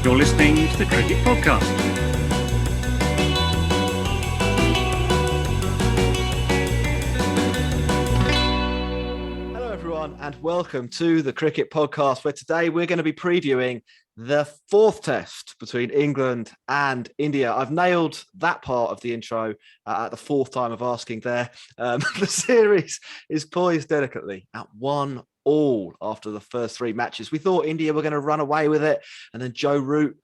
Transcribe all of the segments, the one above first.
You're listening to the Cricket Podcast. Hello everyone and welcome to the Cricket Podcast, where today we're going to be previewing the fourth test between England and India. I've nailed that part of the intro at the fourth time of asking there. The series is poised delicately at 1-1 after the first three matches. We thought India were going to run away with it, and then Joe Root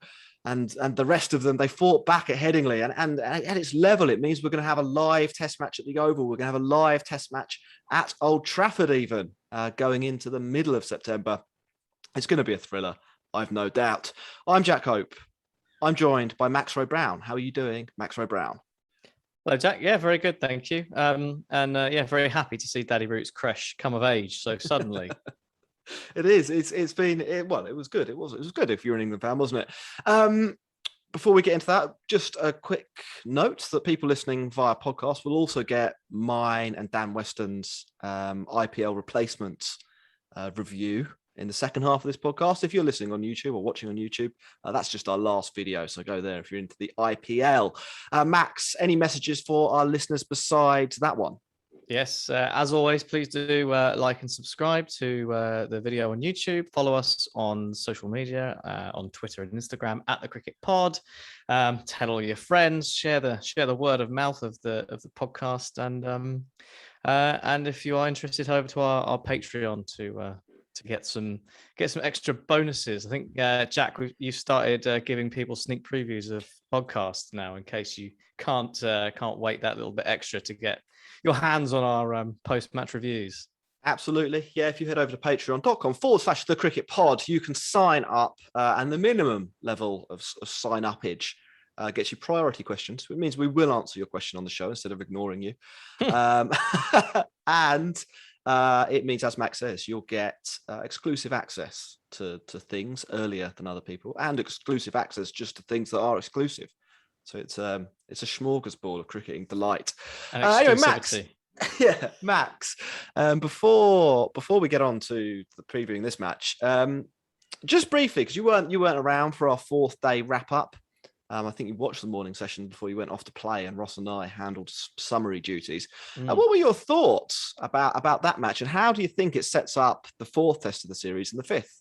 and the rest of them, they fought back at Headingley. And at its level, it means we're going to have a live test match at the Oval. We're going to have a live test match at Old Trafford even, going into the middle of September. It's going to be a thriller, I've no doubt. I'm Jack Hope. I'm joined by Max Rowe Brown. How are you doing, Max Rowe Brown? Hello, Jack. Yeah, very good, thank you. Very happy to see Daddy Root's creche come of age so suddenly. It is. It's been. It was good. It was good if you're an England fan, wasn't it? Before we get into that, just a quick note that people listening via podcast will also get mine and Dan Weston's IPL replacements review in the second half of this podcast. If you're listening on YouTube or watching on YouTube, that's just our last video. So go there if you're into the IPL. Max, any messages for our listeners besides that one? Yes, as always, please do like and subscribe to the video on YouTube. Follow us on social media, on Twitter and Instagram at the Cricket Pod. Tell all your friends, share the word of mouth of the podcast, and if you are interested, head over to our Patreon to get some extra bonuses. I think Jack, you started giving people sneak previews of podcasts now, in case you can't wait that little bit extra to get your hands on our post-match reviews. Absolutely. Yeah, if you head over to patreon.com/the cricket pod, you can sign up, and the minimum level of sign upage gets you priority questions. It means we will answer your question on the show instead of ignoring you. And it means, as Max says, you'll get exclusive access to things earlier than other people, and exclusive access just to things that are exclusive. So it's a smorgasbord of cricketing delight. Anyway, Max. Yeah, Max. Before we get on to the previewing this match, just briefly, because you weren't around for our fourth day wrap up. I think you watched the morning session before you went off to play, and Ross and I handled summary duties. What were your thoughts about that match, and how do you think it sets up the fourth test of the series and the fifth?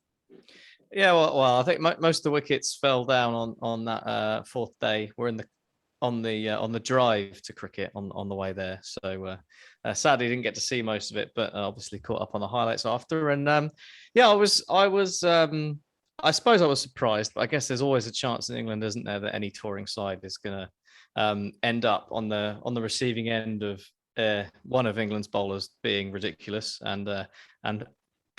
Yeah, well, I think most of the wickets fell down on that fourth day. We're on the drive to cricket on the way there, so sadly didn't get to see most of it, but obviously caught up on the highlights after. And I suppose I was surprised, but I guess there's always a chance in England, isn't there, that any touring side is going to end up on the receiving end of one of England's bowlers being ridiculous and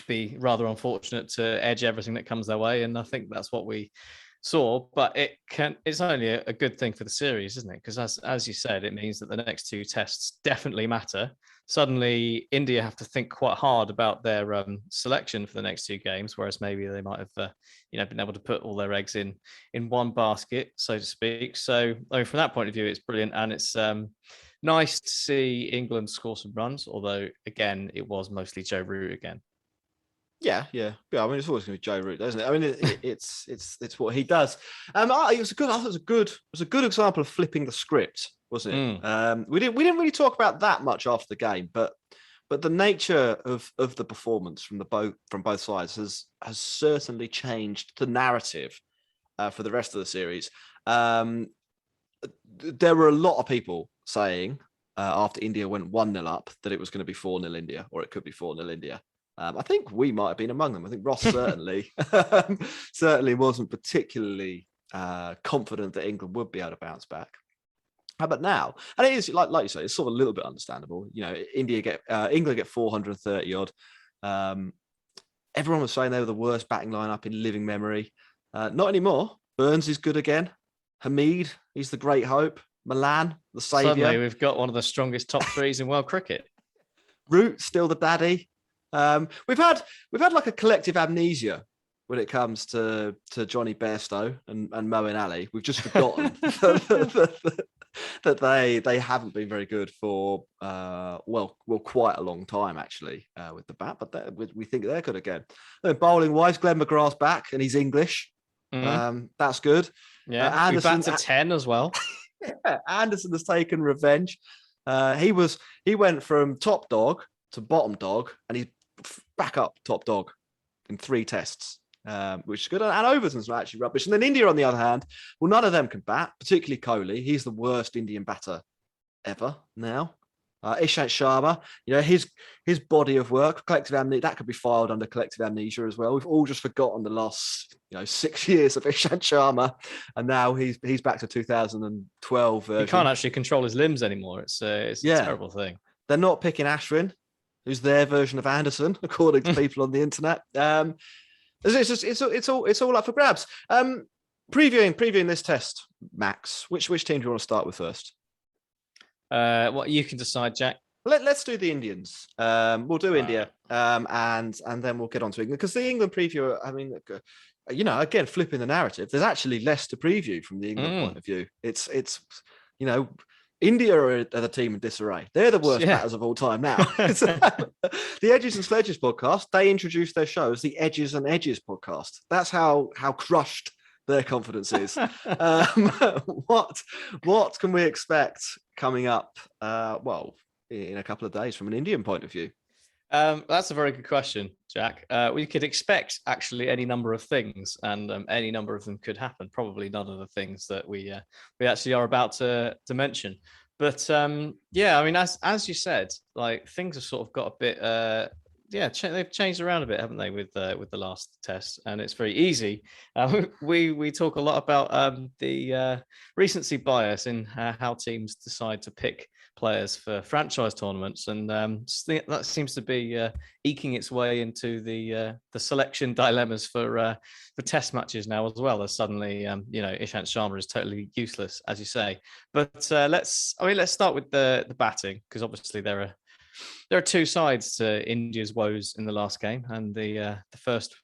be rather unfortunate to edge everything that comes their way. And I think that's what we saw. But it's only a good thing for the series, isn't it? Because as you said, it means that the next two tests definitely matter. Suddenly, India have to think quite hard about their selection for the next two games, whereas maybe they might have, been able to put all their eggs in one basket, so to speak. So, from that point of view, it's brilliant, and it's nice to see England score some runs. Although, again, it was mostly Joe Root again. Yeah. I mean, it's always going to be Joe Root, isn't it? I mean, it's what he does. It was a good example of flipping the script, wasn't it? We didn't really talk about that much after the game, but the nature of the performance from both sides has certainly changed the narrative for the rest of the series. There were a lot of people saying after India went 1-0 up that it was going to be 4-0 India, or it could be 4-0 India. I think we might have been among them. I think Ross certainly wasn't particularly confident that England would be able to bounce back. But now, and it is like you say, it's sort of a little bit understandable. You know, England get 430 odd. Everyone was saying they were the worst batting lineup in living memory. Not anymore. Burns is good again. Hamid, he's the great hope. Milan, the saviour. Suddenly, we've got one of the strongest top threes in world cricket. Root, still the daddy. We've had like a collective amnesia when it comes to Johnny Bairstow and Moeen Ali. We've just forgotten that they haven't been very good for quite a long time actually with the bat, but we think they're good again. Bowling wise, Glenn McGrath's back and he's English. That's good. Yeah, we back to 10 as well. Yeah, Anderson has taken revenge. He went from top dog to bottom dog, and he's back up top dog in 3 tests, which is good. And Overton's not actually rubbish. And then India, on the other hand, well, none of them can bat, particularly Kohli. He's the worst Indian batter ever now. Ishant Sharma, his body of work, collective amnesia, that could be filed under collective amnesia as well. We've all just forgotten the last 6 years of Ishant Sharma, and now he's back to 2012 version. He can't actually control his limbs anymore. It's a terrible thing. They're not picking Ashwin, who's their version of Anderson, according to people on the internet. It's all up for grabs. Previewing this test, Max, which team do you want to start with first? What you can decide, Jack. Let's do the Indians. We'll do India, and then we'll get on to England, because the England preview, I mean, again, flipping the narrative, there's actually less to preview from the England point of view. It's India are the team in disarray. They're the worst batters of all time now. The Edges and Sledges podcast, they introduced their show as the Edges and Edges podcast. That's how crushed their confidence is. What can we expect coming up? In a couple of days from an Indian point of view. That's a very good question, Jack. We could expect actually any number of things, and any number of them could happen. Probably none of the things that we actually are about to mention. But I mean, as you said, like, things have sort of got a bit. They've changed around a bit, haven't they, with the last test? And it's very easy. We talk a lot about the recency bias in how teams decide to pick players for franchise tournaments, and that seems to be eking its way into the selection dilemmas for test matches now as well. As suddenly, Ishant Sharma is totally useless, as you say. But let's start with the batting, because obviously there are 2 sides to India's woes in the last game, and the first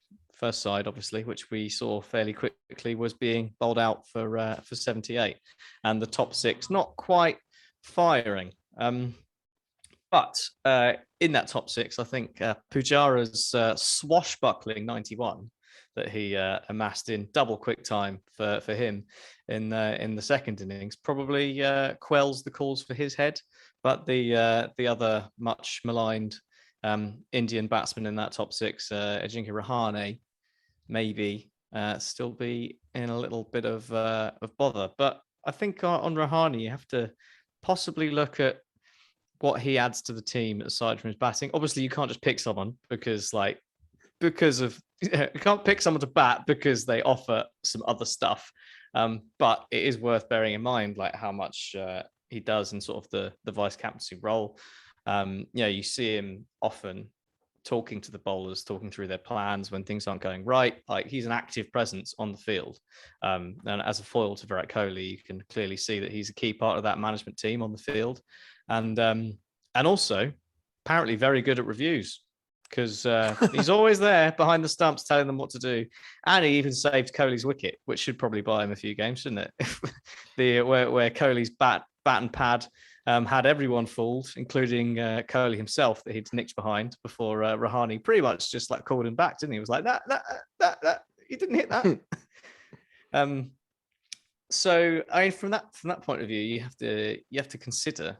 side, obviously, which we saw fairly quickly, was being bowled out for 78, and the top 6 not quite firing. But in that top 6, I think Pujara's swashbuckling 91 that he amassed in double quick time for him in the second innings probably quells the calls for his head. But the other much maligned Indian batsman in that top 6, Ajinkya Rahane, maybe still be in a little bit of bother. But I think on Rahane, you have to possibly look at what he adds to the team aside from his batting. Obviously, you can't just pick someone because you can't pick someone to bat because they offer some other stuff. But it is worth bearing in mind, like, how much he does in sort of the vice captaincy role. You see him often talking to the bowlers, talking through their plans when things aren't going right. Like, he's an active presence on the field. And as a foil to Virat Kohli, you can clearly see that he's a key part of that management team on the field. And also apparently very good at reviews, because he's always there behind the stumps telling them what to do. And he even saved Kohli's wicket, which should probably buy him a few games, shouldn't it? Where Kohli's bat and pad had everyone fooled, including Kohli himself, that he'd nicked behind before Rahane pretty much just like called him back, didn't he? He was like, that he didn't hit that. So I mean, from that point of view, you have to consider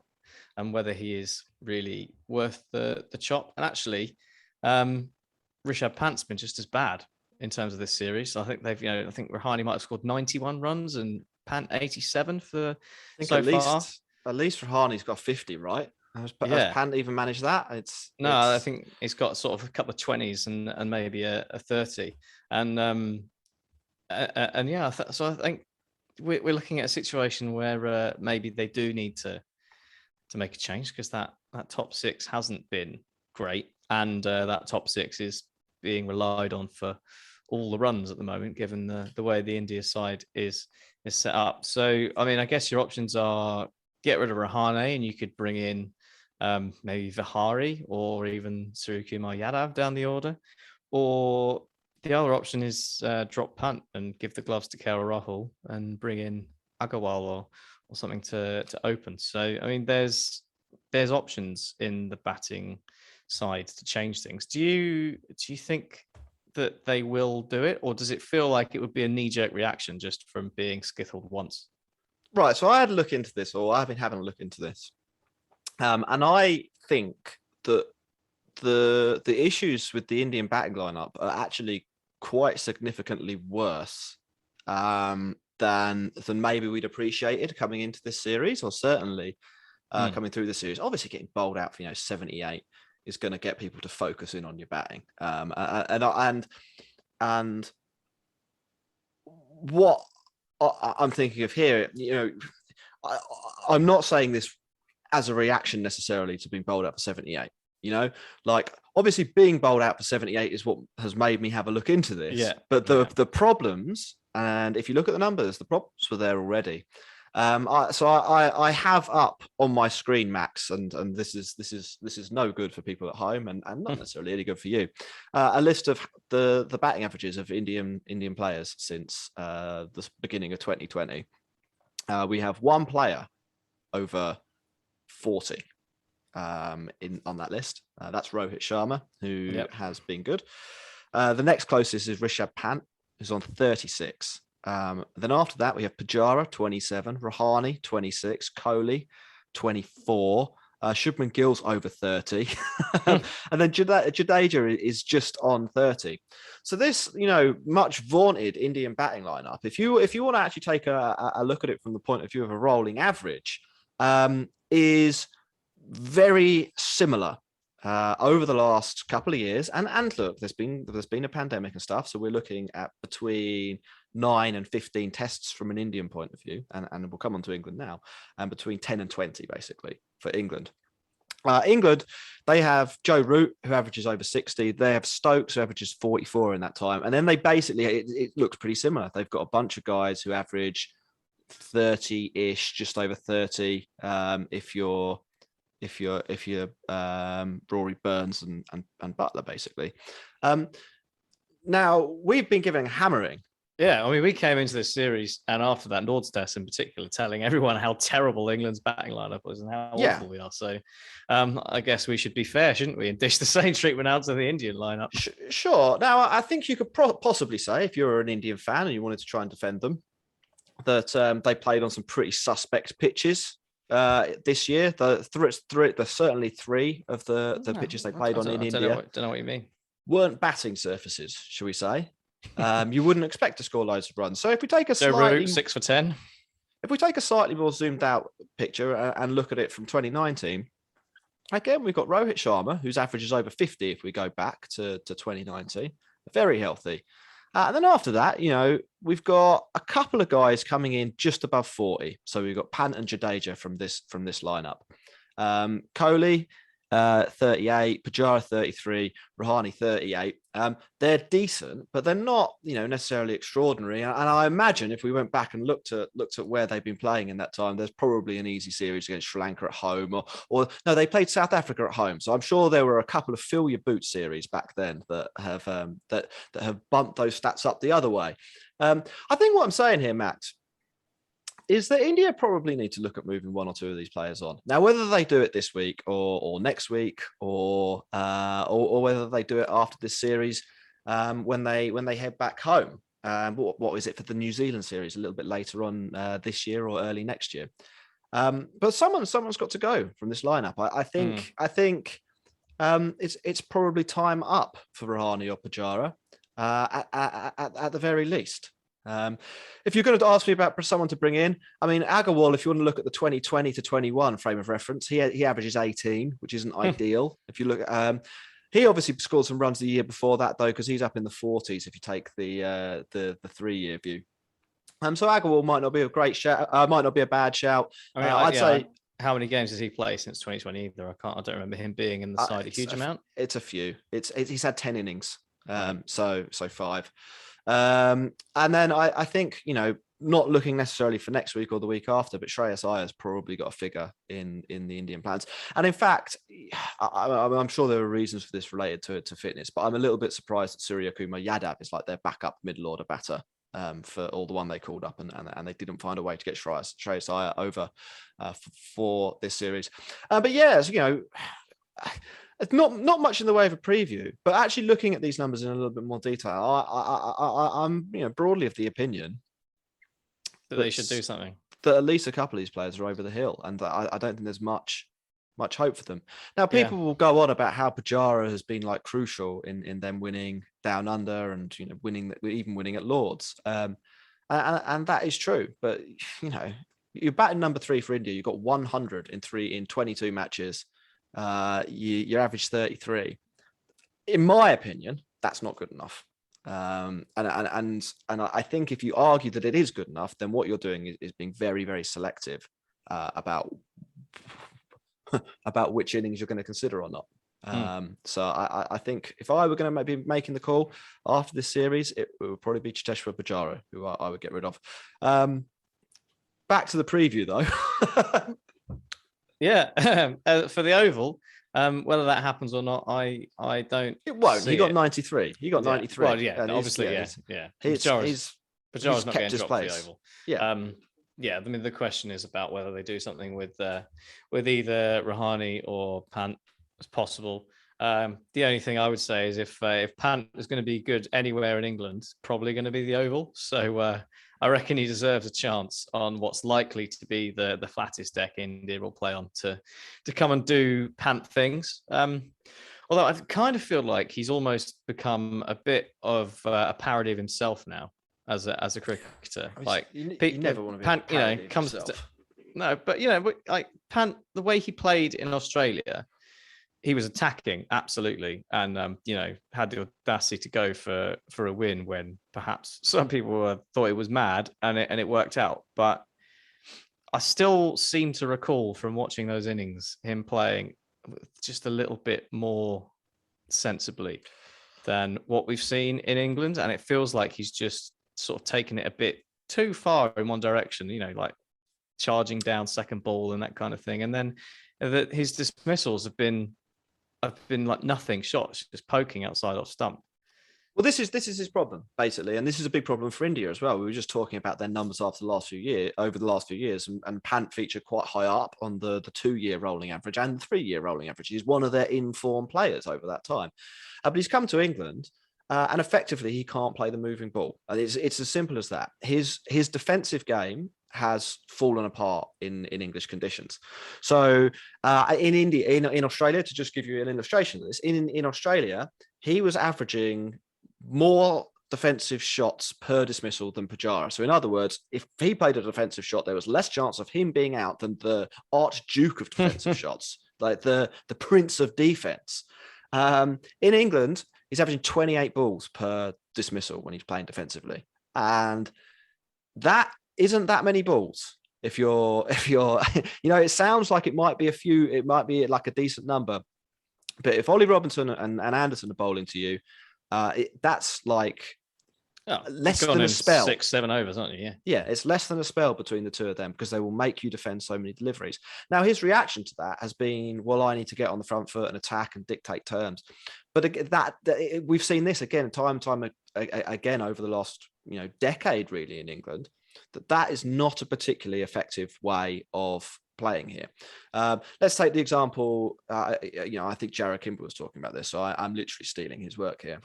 whether he is really worth the chop. And actually, Rishabh Pant's been just as bad in terms of this series. I think I think Rahane might have scored 91 runs and Pant 87 for so far. At least Rahane's got 50, right? Has Pant even managed that? I think he's got sort of a couple of 20s and maybe a 30. So I think we're looking at a situation where maybe they do need to make a change, because that top 6 hasn't been great, and that top 6 is being relied on for all the runs at the moment, given the way the India side is set up. So I mean, I guess your options are get rid of Rahane, and you could bring in maybe Vihari or even Suryakumar Yadav down the order, or the other option is drop Pant and give the gloves to KL Rahul and bring in Agarwal or something to open. So I mean, there's options in the batting side to change things. Do you think that they will do it, or does it feel like it would be a knee-jerk reaction just from being skittled once? Right. So I had a look into this, or I've been having a look into this, and I think that the issues with the Indian batting lineup are actually quite significantly worse than maybe we'd appreciated coming into this series, or certainly coming through the series. Obviously, getting bowled out for 78 is going to get people to focus in on your batting, and what I'm thinking of here, I'm not saying this as a reaction necessarily to being bowled out for 78. Like obviously being bowled out for 78 is what has made me have a look into this. Yeah. But the problems, and if you look at the numbers, the problems were there already. I have up on my screen, Max, and this is no good for people at home, and not necessarily any good for you. A list of the batting averages of Indian players since the beginning of 2020. We have one player over 40 on that list. That's Rohit Sharma, who has been good. The next closest is Rishabh Pant, who's on 36. Then after that, we have Pujara, 27, Rahane, 26, Kohli, 24, Shubman Gill's over 30, and then Jadeja is just on 30. So this, much vaunted Indian batting lineup, if you want to actually take a look at it from the point of view of a rolling average, is very similar over the last couple of years. And look, there's been a pandemic and stuff, so we're looking at between 9 and 15 tests from an Indian point of view, and we'll come on to England now, and between 10 and 20 basically for England. England, they have Joe Root, who averages over 60. They have Stokes, who averages 44 in that time. And then they basically, it looks pretty similar. They've got a bunch of guys who average 30-ish, just over 30. If you're Rory Burns and Buttler, basically. Now, we've been giving a hammering. Yeah, I mean, we came into this series, and after that Lord's Test in particular, telling everyone how terrible England's batting lineup was and how awful we are. So I guess we should be fair, shouldn't we, and dish the same treatment out to the Indian lineup. Sure. Now, I think you could possibly say, if you're an Indian fan and you wanted to try and defend them, that they played on some pretty suspect pitches this year. There's certainly three of the pitches they played on in India. Don't know what you mean. Weren't batting surfaces, shall we say? You wouldn't expect to score loads of runs. So if we take a slightly 6 for 10, if we take a slightly more zoomed out picture and look at it from 2019, again we've got Rohit Sharma, whose average is over 50 if we go back to 2019, very healthy. And then after that, we've got a couple of guys coming in just above 40. So we've got Pant and Jadeja from this lineup. Kohli, 38, Pujara 33, Rahane 38. They're decent, but they're not, necessarily extraordinary. And I imagine if we went back and looked at where they've been playing in that time, there's probably an easy series against Sri Lanka at home, or no, they played South Africa at home. So I'm sure there were a couple of fill your boot series back then that have bumped those stats up the other way. I think what I'm saying here, Max, is that India probably need to look at moving one or two of these players on. Now, whether they do it this week or next week, or whether they do it after this series when they head back home. What is it for the New Zealand series a little bit later on this year or early next year? But someone's got to go from this lineup. I think it's probably time up for Rahane or Pujara at the very least. If you're going to ask me about someone to bring in, I mean, Agarwal, if you want to look at the 2020 to 21 frame of reference, he averages 18, which isn't ideal. If you look at, he obviously scored some runs the year before that, though, because he's up in the 40s if you take the 3-year view. So Agarwal might not be a great shout, might not be a bad shout. I mean, I'd say, how many games has he played since 2020 either? I don't remember him being in the side a huge amount. It's a few. He's had 10 innings, so 5. And then I think, not looking necessarily for next week or the week after, but Shreyas Iyer's probably got a figure in the Indian plans. And in fact, I'm sure there are reasons for this related to fitness, but I'm a little bit surprised that Surya Kumar Yadav is like their backup middle order batter for all the one they called up, and they didn't find a way to get Shreyas Iyer over for this series. But yeah, It's not much in the way of a preview, but actually looking at these numbers in a little bit more detail, I'm broadly of the opinion that they should do something. That at least a couple of these players are over the hill, and I don't think there's much hope for them. Now, people will go on about how Pajara has been like crucial in them winning Down Under and winning at Lords, and that is true. But you're batting number 3 for India. You've got 100 in 22 matches. You average 33. In my opinion, that's not good enough. And I think if you argue that it is good enough, then what you're doing is being very, very selective about which innings you're going to consider or not. So I think if I were going to be making the call after this series, it would probably be Cheteshwar Pujara, who I would get rid of. Back to the preview, though. Yeah, for the Oval, whether that happens or not, I don't. It won't. He got 93. He got 93. Well, yeah, obviously, yeah. Pajara's not getting dropped for the Oval. Yeah. I mean, the question is about whether they do something with either Rahane or Pant as possible. The only thing I would say is if Pant is going to be good anywhere in England, it's probably going to be the Oval. So I reckon he deserves a chance on what's likely to be the flattest deck India will play on to come and do Pant things. Although I kind of feel like he's almost become a bit of a parody of himself now as a cricketer. Like you never want to be Pant, a parody of comes yourself. no, but like Pant, the way he played in Australia, he was attacking absolutely, and had the audacity to go for a win when perhaps some people thought it was mad, and it worked out. But I still seem to recall from watching those innings him playing just a little bit more sensibly than what we've seen in England, and it feels like he's just sort of taken it a bit too far in one direction. Like charging down second ball and that kind of thing, and then his dismissals have been like nothing shots, just poking outside off stump. Well, this is his problem basically, and this is a big problem for India as well. We were just talking about their numbers over the last few years, and Pant featured quite high up on the 2-year rolling average and the 3-year rolling average. He's one of their in-form players over that time, but he's come to England. And effectively, he can't play the moving ball. And it's as simple as that. His defensive game has fallen apart in English conditions. So in India, in Australia, to just give you an illustration of this, in Australia, he was averaging more defensive shots per dismissal than Pujara. So in other words, if he played a defensive shot, there was less chance of him being out than the Archduke of defensive shots, like the Prince of Defense. In England, he's averaging 28 balls per dismissal when he's playing defensively. And that isn't that many balls. If you're, it sounds like it might be like a decent number. But if Ollie Robinson and Anderson are bowling to you, that's like less than a spell. 6-7 overs, aren't you? Yeah, it's less than a spell between the two of them because they will make you defend so many deliveries. Now, his reaction to that has been, well, I need to get on the front foot and attack and dictate terms. But that we've seen this again, time again over the last decade, really, in England. That is not a particularly effective way of playing here. Let's take the example. I think Jarrod Kimber was talking about this, so I'm literally stealing his work here.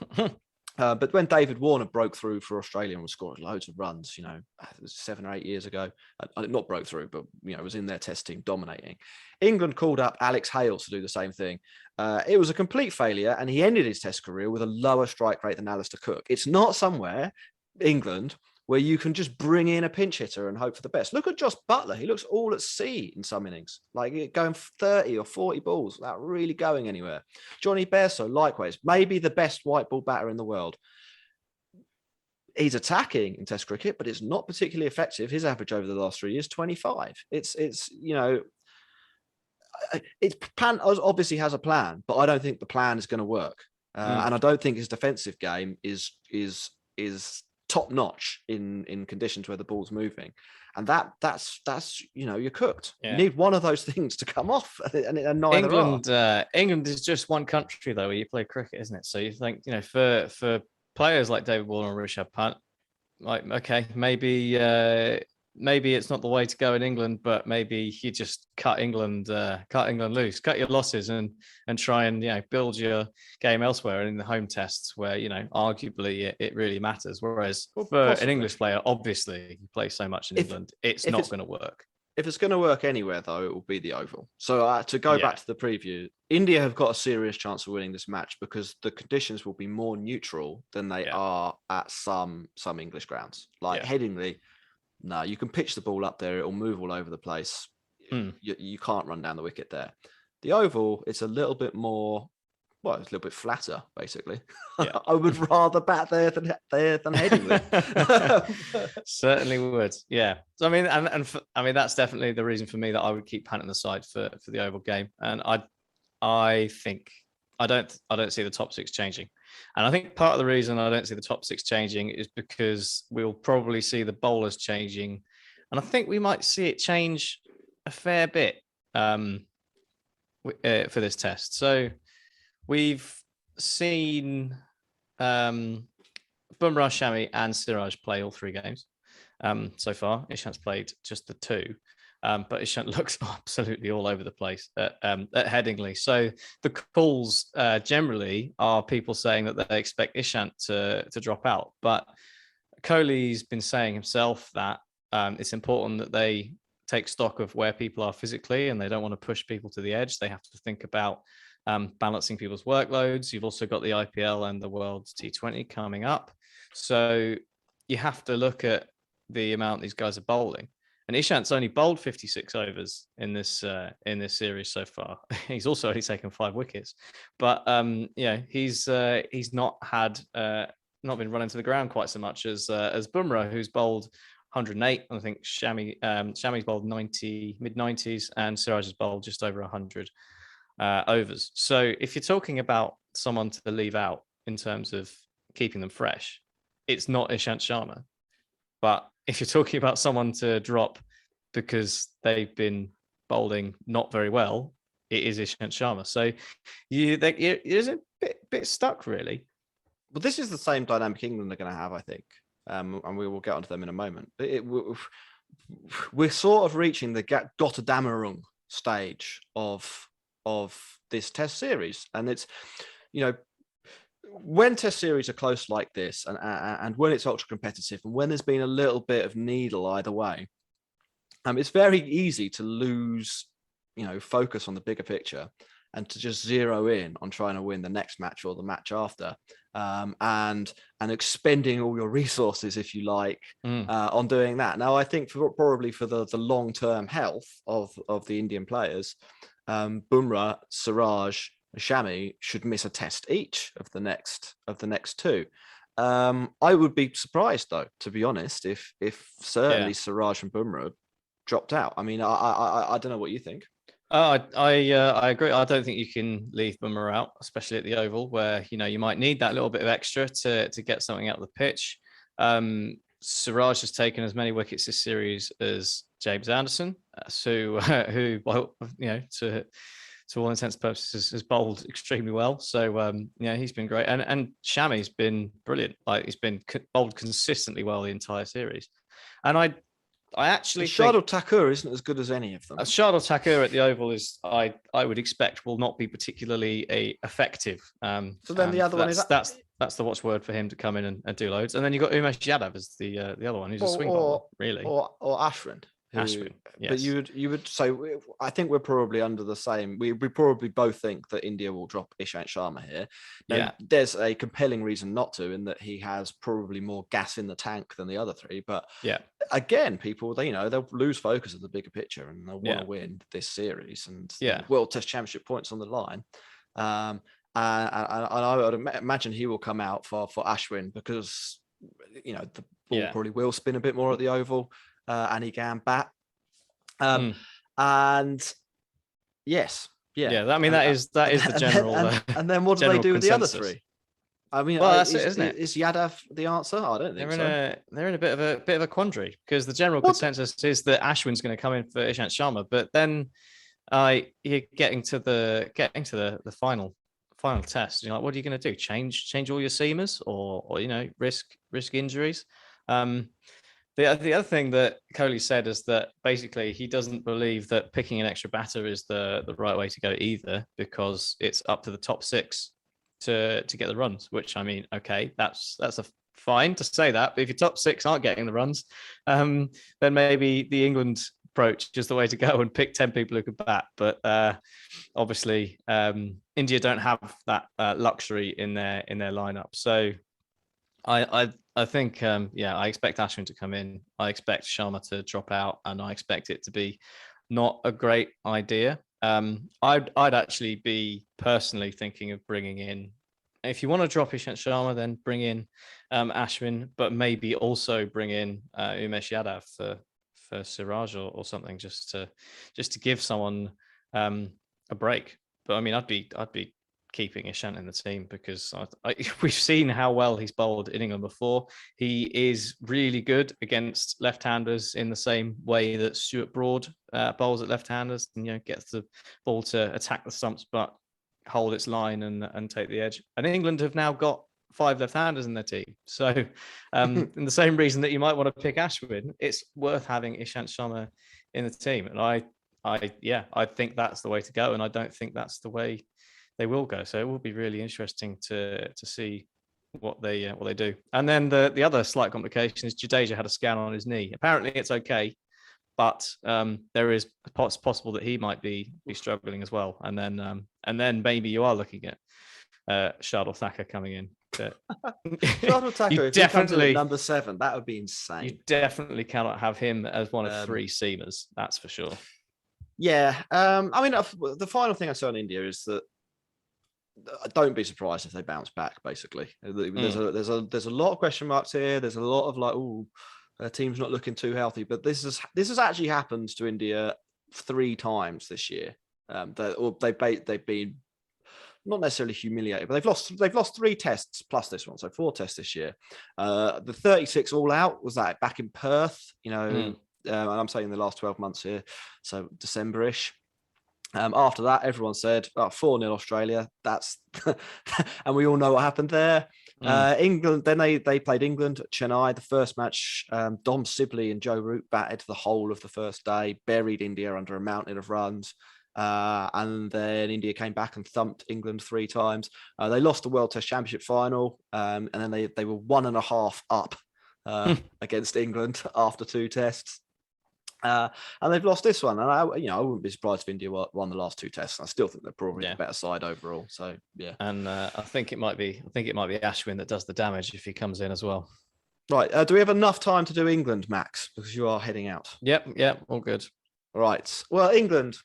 But when David Warner broke through for Australia and was scoring loads of runs, it was 7 or 8 years ago, not broke through, but was in their test team dominating. England called up Alex Hales to do the same thing. It was a complete failure, and he ended his test career with a lower strike rate than Alistair Cook. It's not somewhere, England, where you can just bring in a pinch hitter and hope for the best. Look at Jos Buttler. He looks all at sea in some innings, like going 30 or 40 balls without really going anywhere. Johnny Bairstow, likewise, maybe the best white ball batter in the world. He's attacking in Test cricket, but it's not particularly effective. His average over the last 3 years, 25. Pant obviously has a plan, but I don't think the plan is going to work. And I don't think his defensive game is top notch in conditions where the ball's moving, and that's you're cooked. Yeah. You need one of those things to come off, and neither England is just one country though where you play cricket, isn't it? So you think for players like David Warner and Rishabh Pant, like okay, maybe maybe it's not the way to go in England, but maybe you just cut England loose, cut your losses, and try and build your game elsewhere. And in the home tests, where arguably it really matters. Whereas for an English player, obviously you play so much in England, it's not going to work. If it's going to work anywhere, though, it will be the Oval. So to go back to the preview, India have got a serious chance of winning this match because the conditions will be more neutral than they are at some English grounds. Like Headingley, no, you can pitch the ball up there; it'll move all over the place. You can't run down the wicket there. The Oval, it's a little bit more. Well, it's a little bit flatter, basically. Yeah. I would rather bat there than Headingley. Certainly would. Yeah. So, I mean, I mean that's definitely the reason for me that I would keep Pant in the side for the Oval game. And I think I don't see the top six changing. And I think part of the reason I don't see the top six changing is because we'll probably see the bowlers changing, and I think we might see it change a fair bit for this test. So. We've seen Bumrah, Shami, and Siraj play all three games so far. Ishant's played just the two, but Ishant looks absolutely all over the place at Headingley. So the calls generally are people saying that they expect Ishant to drop out, but Kohli's been saying himself that it's important that they take stock of where people are physically, and they don't want to push people to the edge. They have to think about balancing people's workloads. You've also got the IPL and the World T20 coming up. So you have to look at the amount these guys are bowling. And Ishant's only bowled 56 overs in this series so far. He's also only taken 5 wickets. But he's not been running to the ground quite so much as Bumrah, who's bowled 108. I think Shami's bowled 90, mid-90s, and Siraj has bowled just over 100. Overs. So if you're talking about someone to leave out in terms of keeping them fresh, it's not Ishant Sharma. But if you're talking about someone to drop because they've been bowling not very well, it is Ishant Sharma. So you're a bit stuck, really. Well, this is the same dynamic England are going to have, I think, and we will get onto them in a moment. We're sort of reaching the Gotterdammerung stage of this test series, and it's when test series are close like this, and when it's ultra competitive, and when there's been a little bit of needle either way, it's very easy to lose focus on the bigger picture and to just zero in on trying to win the next match or the match after, and expending all your resources, if you like, on doing that. Now, I think probably for the long-term health of the Indian players, Bumrah, Siraj, and Shami should miss a test each of the next two. I would be surprised, though, to be honest, if certainly Siraj and Bumrah dropped out. I mean, I don't know what you think. I agree. I don't think you can leave Bumrah out, especially at the Oval, where you might need that little bit of extra to get something out of the pitch. Siraj has taken as many wickets this series as James Anderson, who well, to all intents and purposes has bowled extremely well. So he's been great, and Shami's been brilliant. Like, he's been bowled consistently well the entire series, and I actually think Shardul Thakur isn't as good as any of them. Shardul Thakur at the Oval is, I would expect, will not be particularly effective. So then the other one is that's the watchword for him to come in and do loads. And then you've got Umesh Yadav as the other one, who's a swing bowler, really, or Ashwin. Ashwin, yes. But you would say, I think we're probably under the same. We probably both think that India will drop Ishant Sharma here. Now, there's a compelling reason not to, in that he has probably more gas in the tank than the other three. But again, people they'll lose focus of the bigger picture, and they'll want to win this series, and World Test Championship points on the line. And I would imagine he will come out for Ashwin, because the ball probably will spin a bit more at the Oval. And he can bat. And yes, I mean, that is the general. And then what do they do with the other three? I mean, well, that's it, isn't it? Is Yadav the answer? I don't think so. They're in a bit of a quandary, because the general consensus is that Ashwin's going to come in for Ishant Sharma, but then you're getting to the final test. You're like, what are you going to do? Change all your seamers, or risk injuries? The other thing that Kohli said is that basically he doesn't believe that picking an extra batter is the right way to go either, because it's up to the top 6 to get the runs. Which, I mean, okay, that's a fine to say that, but if your top 6 aren't getting the runs, then maybe the England approach is the way to go and pick 10 people who could bat. But obviously, India don't have that luxury in their lineup, so. I think, I expect Ashwin to come in. I expect Sharma to drop out, and I expect it to be not a great idea. I'd actually be personally thinking of bringing in, if you want to drop Ishant Sharma, then bring in Ashwin, but maybe also bring in Umesh Yadav for Siraj or something, just to give someone a break. But I mean, I'd be keeping Ishant in the team, because we've seen how well he's bowled in England before. He is really good against left-handers in the same way that Stuart Broad bowls at left-handers, and gets the ball to attack the stumps but hold its line and take the edge. And England have now got 5 left-handers in their team, so in the same reason that you might want to pick Ashwin, it's worth having Ishant Sharma in the team. And I think that's the way to go, and I don't think that's the way they will go. So it will be really interesting to see what they do. And then the other slight complication is Jadeja had a scan on his knee. Apparently it's okay, but there is possible that he might be struggling as well. And then maybe you are looking at Shardul Thakur coming in. Shardul Thakur, if he comes in at number 7, that would be insane. You definitely cannot have him as one of 3 seamers. That's for sure. Yeah. I mean, the final thing I say on India is that don't be surprised if they bounce back. Basically, there's a lot of question marks here. There's a lot of like, their team's not looking too healthy. But this has actually happened to India 3 times this year. They've been not necessarily humiliated, but they've lost 3 tests plus this one, so 4 tests this year. The 36 all out was that back in Perth, and I'm saying the last 12 months here, so December-ish. After that, everyone said 4-0 Australia. That's and we all know what happened there. England, then they played England at Chennai. The first match, Dom Sibley and Joe Root batted the whole of the first day, buried India under a mountain of runs. And then India came back and thumped England 3 times. They lost the World Test Championship final, and then they were 1.5 up against England after 2 tests. And they've lost this one, and I wouldn't be surprised if India won the last 2 tests. I still think they're probably a better side overall. So yeah, and I think it might be Ashwin that does the damage if he comes in as well. Right? Do we have enough time to do England, Max? Because you are heading out. Yep, all good. Right. Well, England.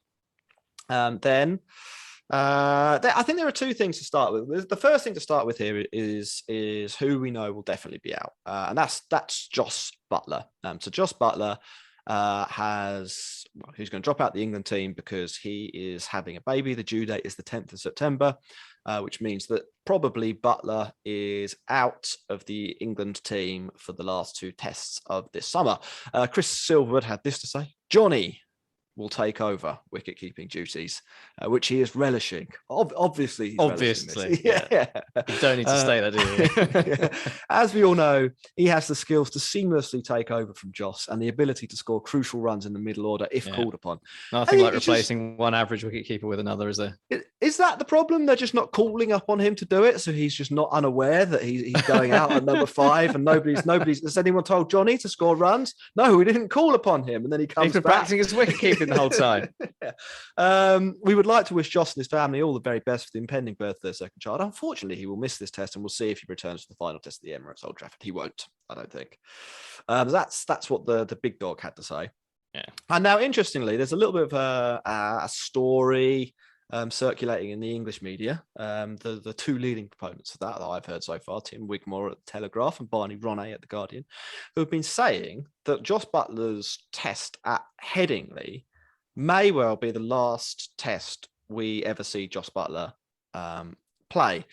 Then I think there are 2 things to start with. The first thing to start with here is who we know will definitely be out, and that's Jos Buttler. So Jos Buttler. Who's going to drop out the England team because he is having a baby. The due date is the 10th of September, which means that probably Buttler is out of the England team for the last 2 tests of this summer. Chris Silverwood had this to say: Johnny will take over wicket-keeping duties, which he is relishing. Obviously. Yeah. You don't need to stay there, do you? Yeah. As we all know, he has the skills to seamlessly take over from Jos and the ability to score crucial runs in the middle order if called upon. Nothing like replacing one average wicket-keeper with another, is there? Is that the problem? They're just not calling upon him to do it, so he's just not unaware that he's going out at number 5, and nobody's. Has anyone told Johnny to score runs? No, we didn't call upon him, and then he comes back. He's been practicing his wicket-keeping the whole time. We would like to wish Jos and his family all the very best for the impending birth of their second child. Unfortunately, he will miss this test, and we'll see if he returns for the final test of the Emirates Old Trafford. He won't, I don't think. That's what the big dog had to say. Yeah. And now, interestingly, there's a little bit of a story circulating in the English media. The 2 leading proponents of that I've heard so far, Tim Wigmore at the Telegraph and Barney Ronay at the Guardian, who have been saying that Jos Buttler's test at Headingley may well be the last test we ever see Jos Buttler play.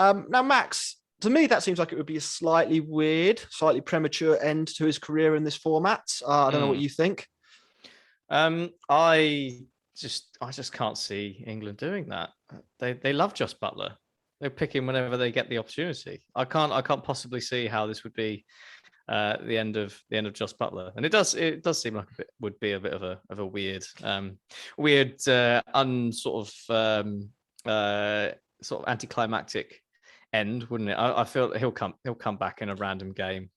Now, Max, to me, that seems like it would be a slightly weird, slightly premature end to his career in this format. I don't know what you think. I just can't see England doing that. They love Jos Buttler. They pick him whenever they get the opportunity. I can't possibly see how this would be the end of Jos Buttler, and it does seem like would be a bit of a weird sort of anticlimactic end, wouldn't it? I feel that he'll come back in a random game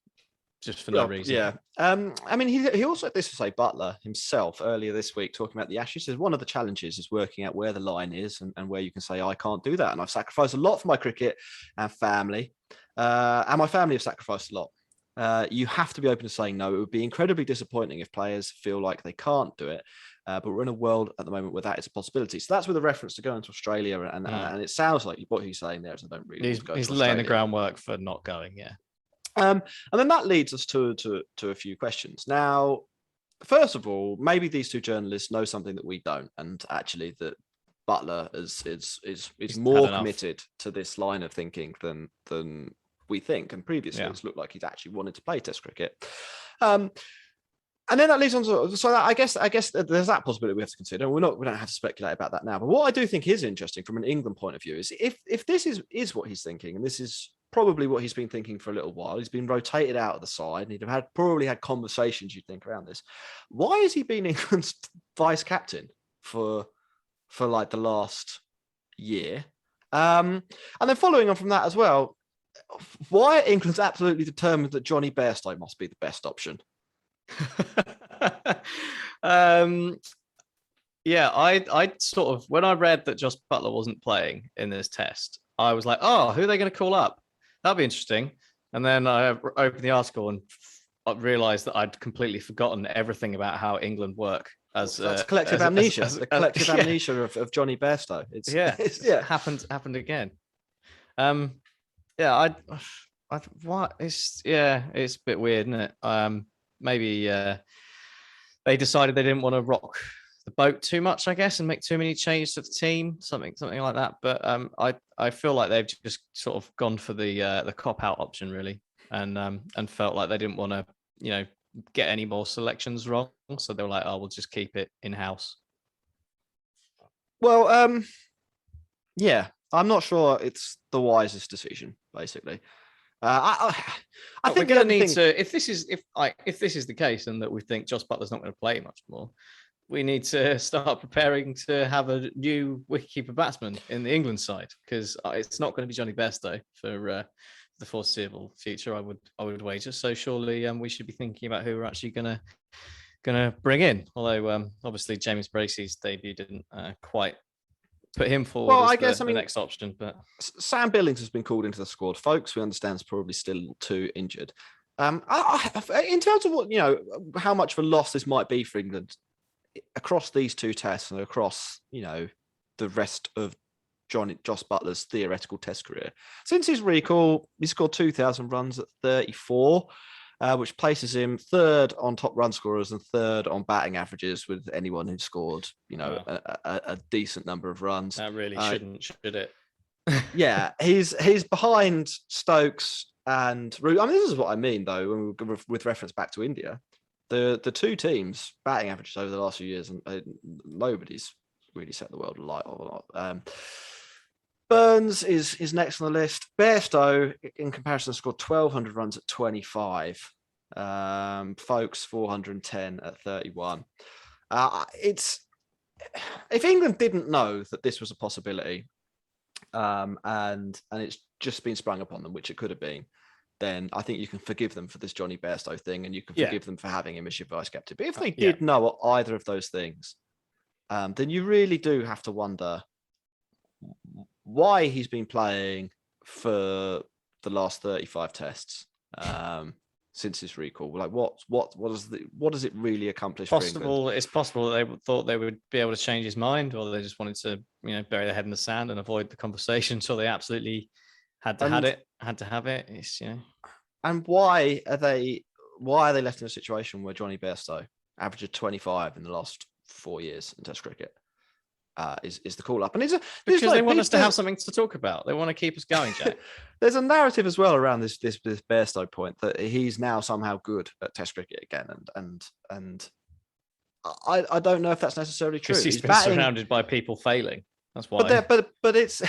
just for no reason. Yeah. I mean, he also had this to say, Butler himself earlier this week, talking about the Ashes, says one of the challenges is working out where the line is and where you can say, I can't do that. And I've sacrificed a lot for my cricket and family. And my family have sacrificed a lot. You have to be open to saying no. It would be incredibly disappointing if players feel like they can't do it. But we're in a world at the moment where that is a possibility. So that's with a reference to going to Australia. And it sounds like what he's saying there is I don't really want to go to Australia. He's laying the groundwork for not going, yeah. And then that leads us to a few questions. Now, first of all, maybe these two journalists know something that we don't, and actually that Buttler is more committed to this line of thinking than we think. And previously, it's looked like he'd actually wanted to play Test cricket. And then that leads on to I guess there's that possibility we have to consider. We don't have to speculate about that now. But what I do think is interesting from an England point of view is if this is what he's thinking, and this is probably what he's been thinking for a little while. He's been rotated out of the side, and he'd have probably had conversations, you'd think, around this. Why has he been England's vice captain for like the last year? And then following on from that as well, why England's absolutely determined that Johnny Bairstow must be the best option? I sort of, when I read that Jos Buttler wasn't playing in this test, I was like, oh, who are they going to call up? That'd be interesting. And then I opened the article and I realized that I'd completely forgotten everything about how England work. That's collective amnesia. The collective amnesia of Johnny Bairstow. It's happened again. It's a bit weird, isn't it? Maybe they decided they didn't want to rock the boat too much, I guess, and make too many changes to the team, something like that. But I feel like they've just sort of gone for the cop out option, really, and felt like they didn't want to, get any more selections wrong. So they were like, oh, we'll just keep it in house. Well, I'm not sure it's the wisest decision, basically. I think we're going to need to, if this is the case, and that we think Jos Buttler's not going to play much more, we need to start preparing to have a new wicketkeeper batsman in the England side, because it's not going to be Johnny Bairstow for the foreseeable future. I would wager. So surely we should be thinking about who we're actually going to bring in. Although obviously James Bracey's debut didn't quite put him forward. Well, the next option. But Sam Billings has been called into the squad. Folks, we understand is probably still too injured. In terms of what how much of a loss this might be for England across these two tests and across the rest of Jos Buttler's theoretical test career, since his recall, he scored 2,000 runs at 34, which places him third on top run scorers and third on batting averages with anyone who scored a decent number of runs. That really shouldn't, should it? Yeah, he's behind Stokes and Root. I mean, this is what I mean though, when with reference back to India. The two teams' batting averages over the last few years, and nobody's really set the world alight or not. Burns is next on the list. Bairstow, in comparison, scored 1,200 runs at 25. Folks, 410 at 31. If England didn't know that this was a possibility, and it's just been sprung upon them, which it could have been, then I think you can forgive them for this Johnny Bairstow thing, and you can forgive them for having him as your vice captain. But if they did know either of those things, then you really do have to wonder why he's been playing for the last 35 tests since his recall. Like, what does it really accomplish? It's possible that they thought they would be able to change his mind, or they just wanted to, bury their head in the sand and avoid the conversation. So they absolutely had to have it. It's And why are they left in a situation where Johnny Bairstow averaged 25 in the last 4 years in Test cricket? Is the call up, and because they want us to have something to talk about. They want to keep us going, Jack. There's a narrative as well around this Bairstow point that he's now somehow good at Test cricket again, and I don't know if that's necessarily true. Because he's been surrounded by people failing. That's why. But it's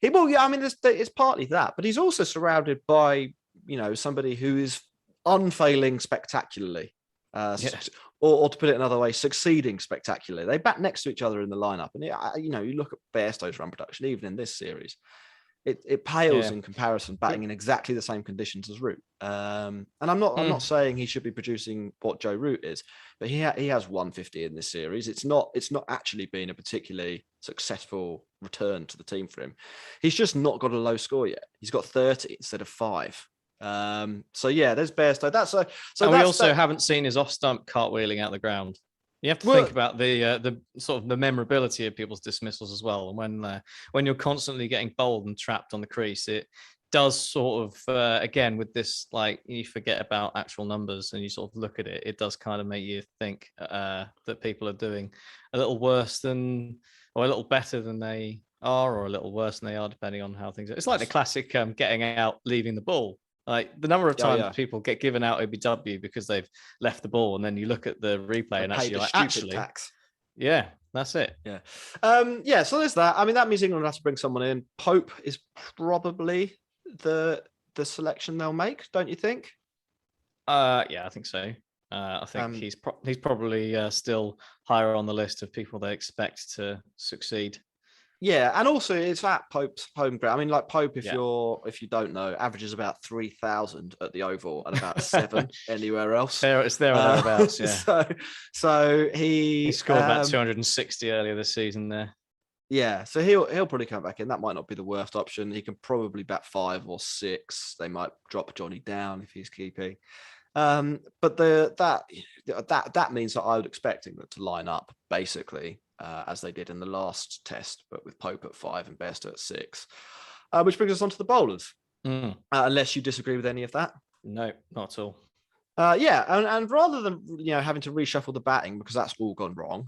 it's partly that, but he's also surrounded by somebody who is unfailing spectacularly. Or to put it another way, succeeding spectacularly. They bat next to each other in the lineup, and you look at Bairstow's run production, even in this series, it pales in comparison, batting in exactly the same conditions as Root. And I'm not saying he should be producing what Joe Root is, but he has 150 in this series. It's not actually been a particularly successful return to the team for him. He's just not got a low score yet. He's got 30 instead of 5. So yeah, there's Bairstow. We also haven't seen his off stump cartwheeling out the ground. You have to think about the sort of the memorability of people's dismissals as well. And when you're constantly getting bowled and trapped on the crease, it does sort of again with this, like, you forget about actual numbers and you sort of look at it. It does kind of make you think that people are doing a little worse than, or a little better than they are, or a little worse than they are, depending on how things are. It's like the classic getting out, leaving the ball. Like the number of times people get given out OBW because they've left the ball, and then you look at the replay and actually like, tax. Yeah, that's it. Yeah. So there's that. I mean, that means England will have to bring someone in. Pope is probably the selection they'll make, don't you think? Yeah, I think so. I think he's probably still higher on the list of people they expect to succeed. Yeah, and also it's at Pope's home ground. I mean, like Pope, if you don't know, averages about 3,000 at the Oval and about 7 anywhere else. It's there or thereabouts. Yeah. So he scored about 260 earlier this season there. Yeah, so he'll probably come back in. That might not be the worst option. He can probably bat 5 or 6. They might drop Johnny down if he's keeping. But that means that I would expect England to line up basically as they did in the last test, but with Pope at 5 and Bairstow at 6, which brings us on to the bowlers. Unless you disagree with any of that. No, not at all. And rather than having to reshuffle the batting because that's all gone wrong,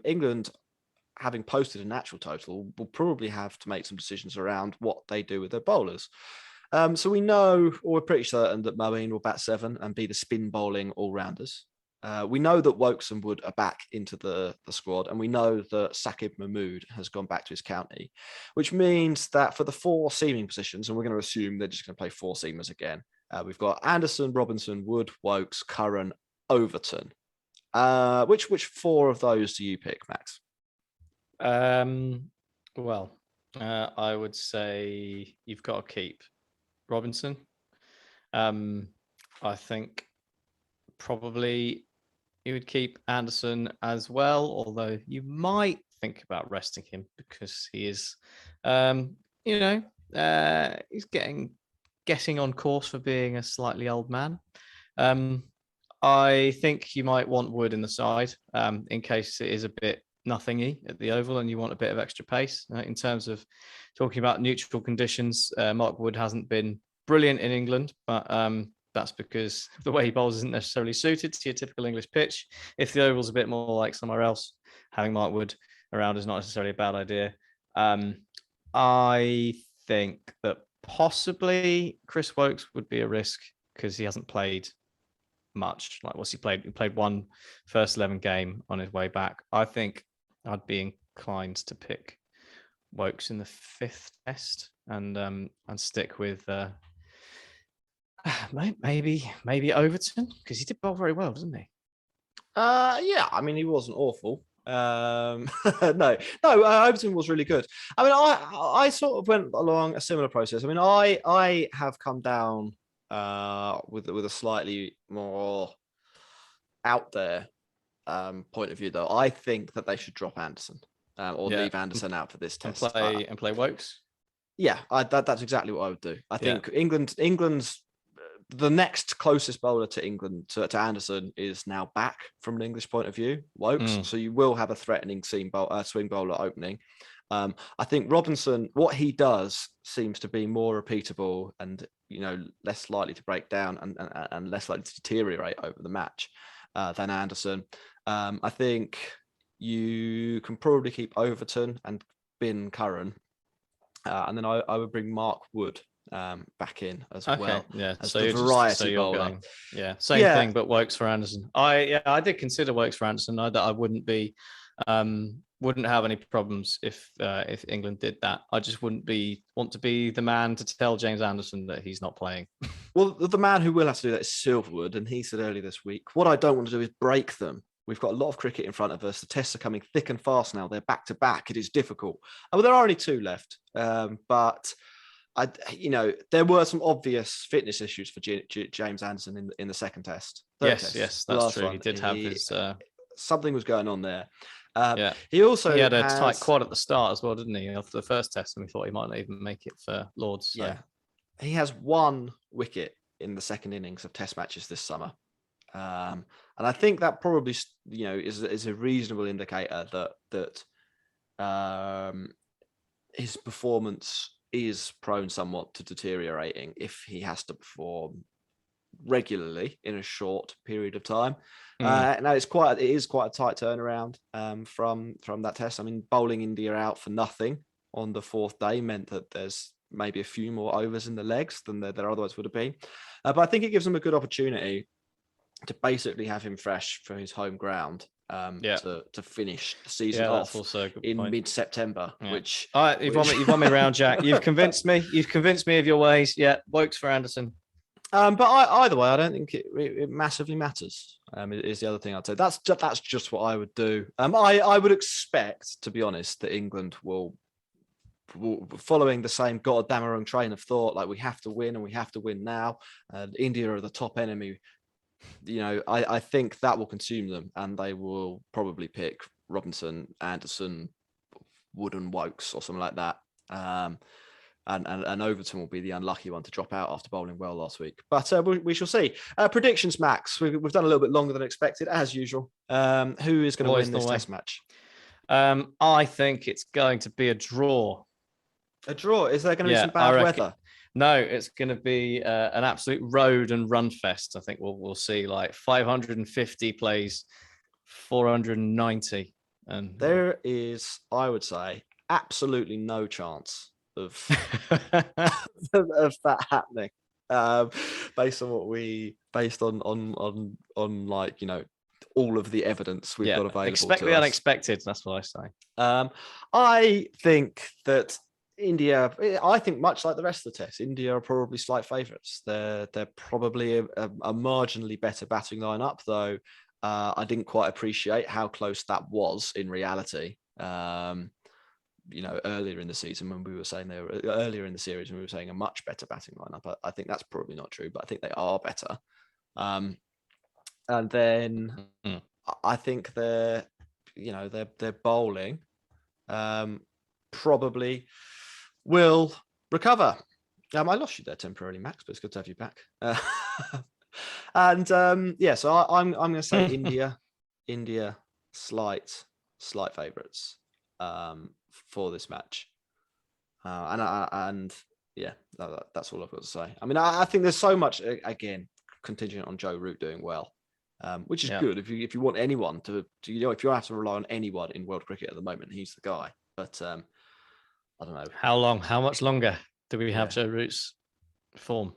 England, having posted a natural total, will probably have to make some decisions around what they do with their bowlers. So we know, or we're pretty certain, that Moeen will bat 7 and be the spin bowling all-rounders. We know that Woakes and Wood are back into the squad, and we know that Saqib Mahmood has gone back to his county, which means that for the 4 seaming positions, and we're going to assume they're just going to play 4 seamers again, we've got Anderson, Robinson, Wood, Woakes, Curran, Overton. Which 4 of those do you pick, Max? Well, I would say you've got to keep Robinson. I think probably you would keep Anderson as well, although you might think about resting him because he is, he's getting on course for being a slightly old man. I think you might want Wood in the side in case it is a bit nothingy at the Oval and you want a bit of extra pace. In terms of talking about neutral conditions, Mark Wood hasn't been brilliant in England, but that's because the way he bowls isn't necessarily suited to your typical English pitch. If the Oval's a bit more like somewhere else, having Mark Wood around is not necessarily a bad idea. I think that possibly Chris Woakes would be a risk because he hasn't played much. Like, what's he played? He played 1 first 11 game on his way back. I think I'd be inclined to pick Woakes in the 5th test and stick with maybe Overton, because he did bowl very well, didn't he? I mean, he wasn't awful. No, Overton was really good. I mean, I sort of went along a similar process. I mean, I have come down with a slightly more out there point of view, though. I think that they should drop Anderson or leave Anderson out for this test and play Woakes. Yeah, that's exactly what I would do. I think England's the next closest bowler to England to Anderson is now back from an English point of view, Woakes. So you will have a threatening swing bowler opening. I think Robinson, what he does seems to be more repeatable and less likely to break down and less likely to deteriorate over the match than Anderson. I think you can probably keep Overton and bin Curran, and then I would bring Mark Wood back in as well. Yeah, as so the variety bowler. Going, same thing, but Woakes for Anderson. I did consider Woakes for Anderson. I wouldn't be wouldn't have any problems if England did that. I just wouldn't want to be the man to tell James Anderson that he's not playing. Well, the man who will have to do that is Silverwood, and he said earlier this week, what I don't want to do is break them. We've got a lot of cricket in front of us. The tests are coming thick and fast now. They're back to back. It is difficult. Well, there are only 2 left, but there were some obvious fitness issues for James Anderson in the second test. Yes, that's true. He did have his something was going on there. Yeah, he had a tight quad at the start as well, didn't he? After the first test, and we thought he might not even make it for Lords. So. Yeah, he has 1 wicket in the second innings of Test matches this summer, and I think that probably is a reasonable indicator that his performance is prone somewhat to deteriorating if he has to perform regularly in a short period of time. Now it is quite a tight turnaround from that test. I mean, bowling India out for nothing on the 4th day meant that there's maybe a few more overs in the legs than there otherwise would have been. But I think it gives them a good opportunity to basically have him fresh for his home ground to finish the season off in mid-September. Yeah. Which you've won me around, Jack. You've convinced me. You've convinced me of your ways. Yeah, Woakes for Anderson. But either way, I don't think it massively matters. Is the other thing I'd say. That's just what I would do. I would expect, to be honest, that England will following the same goddamn wrong train of thought, like we have to win and we have to win now. India are the top enemy. I think that will consume them, and they will probably pick Robinson, Anderson, Wood, and Woakes or something like that. And Overton will be the unlucky one to drop out after bowling well last week. But we shall see. Predictions, Max. We've done a little bit longer than expected, as usual. Who is going to win this Test match? I think it's going to be a draw. A draw? Is there going to be some bad weather? No, it's going to be an absolute road and run fest. I think we'll see like 550 plays, 490. And there is, I would say, absolutely no chance of that happening. Based on like, all of the evidence we've got available. Expect the unexpected. That's what I say. I think that India, much like the rest of the test, India are probably slight favourites. They're probably a marginally better batting lineup, though. I didn't quite appreciate how close that was in reality. Earlier in the season when we were saying earlier in the series when we were saying a much better batting lineup. I think that's probably not true, but I think they are better. And then I think their bowling probably will recover. I lost you there temporarily, Max, but it's good to have you back. So I'm going to say India slight favourites for this match. That's all I've got to say. I mean, I think there's so much again contingent on Joe Root doing well. Which is good if you want anyone to if you have to rely on anyone in world cricket at the moment, he's the guy. But I don't know how much longer do we have Joe Root's form?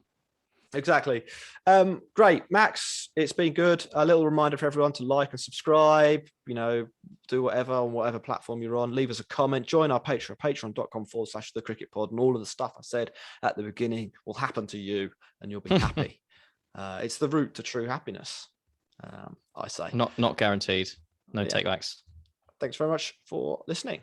Exactly. Great, Max. It's been good. A little reminder for everyone to like and subscribe. Do whatever on whatever platform you're on. Leave us a comment. Join our Patreon, patreon.com/thecricketpod, and all of the stuff I said at the beginning will happen to you, and you'll be happy. It's the route to true happiness. I say. Not guaranteed. No take backs. Thanks very much for listening.